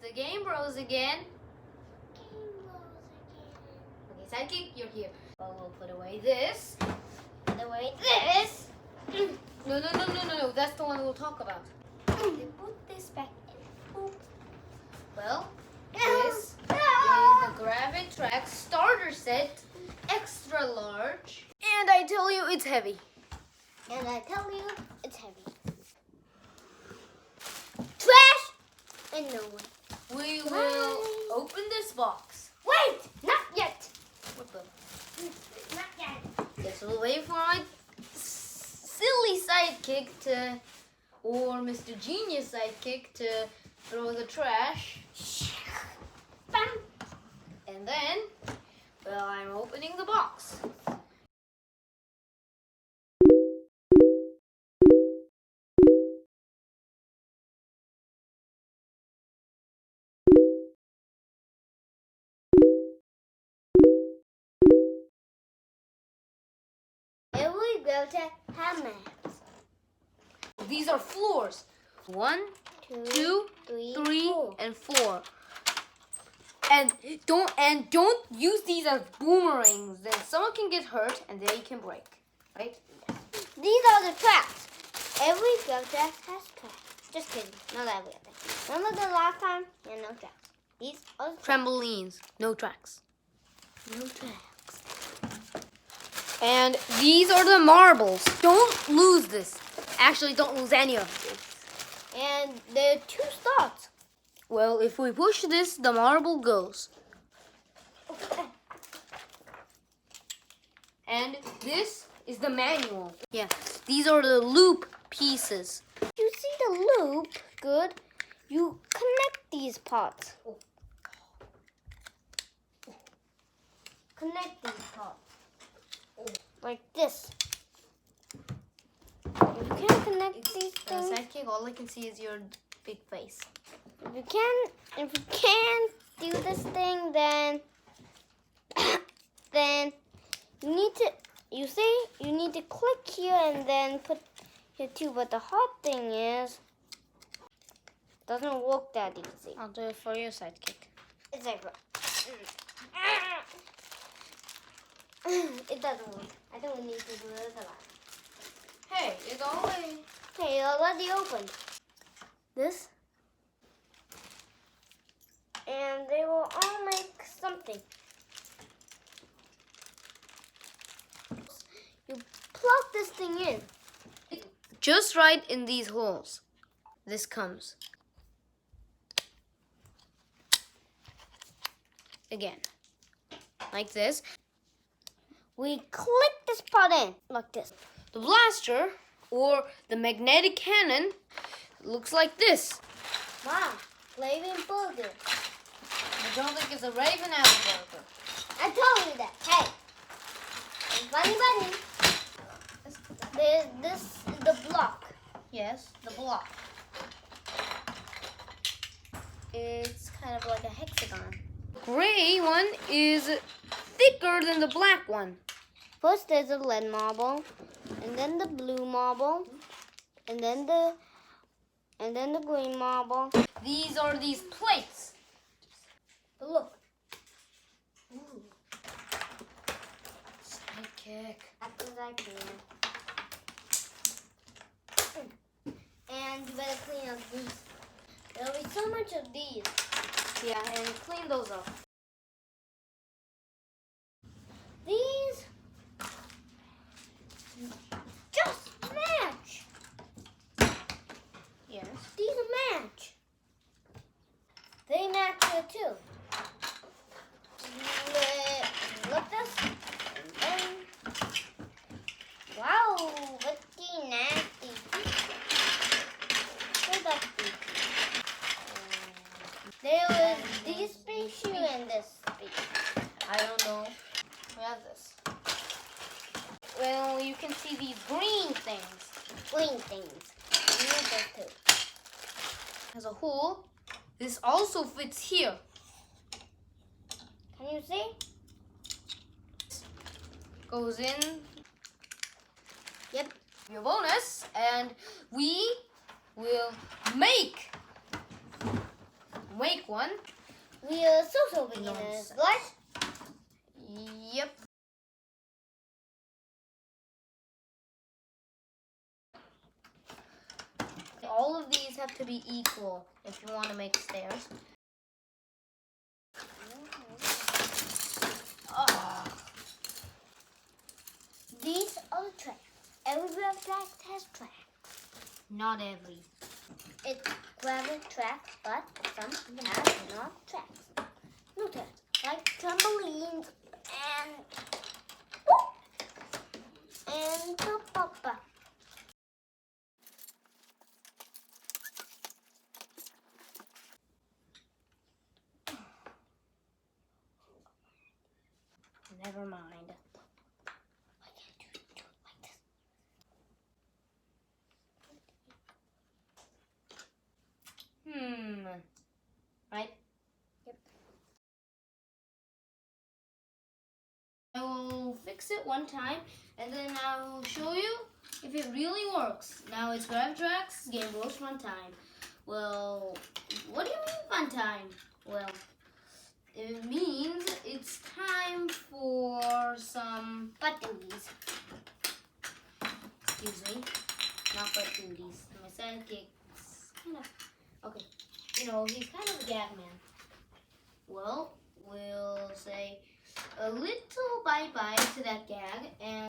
the Game Bros again. Okay, Sidekick, you're here. Well, we'll put away this. Put away this. No. That's the one we'll talk about. Put this back in. Boop. Well, this is the Gravitrax starter set, extra large. And I tell you, it's heavy. And I tell you, it's heavy. Trash! And no one. We will open this box. Wait! Not yet! What the? Not yet. Guess we'll wait for my silly sidekick to, or Mr. Genius sidekick to throw the trash. Bam! And then, well, I'm opening the box. And we go to hammers. These are floors. 1, 2, 3, four. and 4. And don't use these as boomerangs. Then someone can get hurt and they can break. Right? These are the tracks. Every Gravitrax has tracks. Just kidding. Not every other. Remember the last time? Yeah, no tracks. These are the tracks. Trampolines, no tracks. No tracks. And these are the marbles. Don't lose this. Actually, don't lose any of this. And there are 2 starts. Well, if we push this, the marble goes. And this is the manual. Yeah, these are the loop pieces. You see the loop? Good. You connect these parts. Connect these parts. Like this. If you can't connect these things, Sidekick, all I can see is your big face. if you can't do this thing, then then you need to click here and then put here too. But the hard thing is, it doesn't work that easy. I'll do it for your Sidekick. It's like it doesn't work. I think we need to do this a lot. Hey, it's already... Okay, already opened. This. And they will all make something. You plug this thing in. Just right in these holes. This comes. Again. Like this. We click this part in, like this. The blaster, or the magnetic cannon, looks like this. Wow, Raven Burger. I don't think it's a Raven Apple Burger. I told you that. Hey, bunny. This is the block. Yes, the block. It's kind of like a hexagon. The gray one is thicker than the black one. First there's a red marble, and then the blue marble, and then the green marble. These are these plates. But look. Ooh. Sidekick. As I can. And you better clean up these. There'll be so much of these. Yeah, and clean those up. These just match. Yes. These match. They match here too. Look this. And then, wow, looky nasty. So dusty. There was this big shoe and this big. I don't know. We have this. Well, you can see these green things. Green things. You need those too. Has a hole. This also fits here. Can you see? Goes in. Yep. Your bonus, and we will make make one. We are so beginners, Nonsense. right? Yep. All of these have to be equal if you want to make stairs. These are the tracks. Every Gravitrax has tracks. Not every. It's Gravitrax, but some have no tracks. No tracks, like trampolines and the papa. Never mind. Why can't you do it like this? Right? Yep. I will fix it one time and then I will show you if it really works. Now it's Gravitrax Game Bros Fun Time. Well, what do you mean fun time? Well, it means it's time for some Butt duties. excuse me, not butt duties. My sidekick's kind of, okay, you know, he's kind of a gag man. Well, we'll say a little bye-bye to that gag, and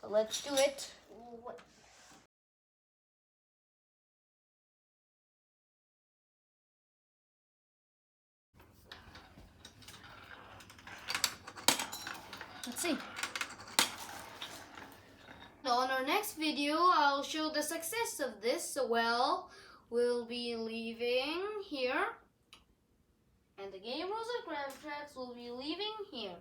so let's do it. Let's see. On our next video, I'll show the success of this. Well, we'll be leaving here, and the Game Bros of Gravitrax will be leaving here.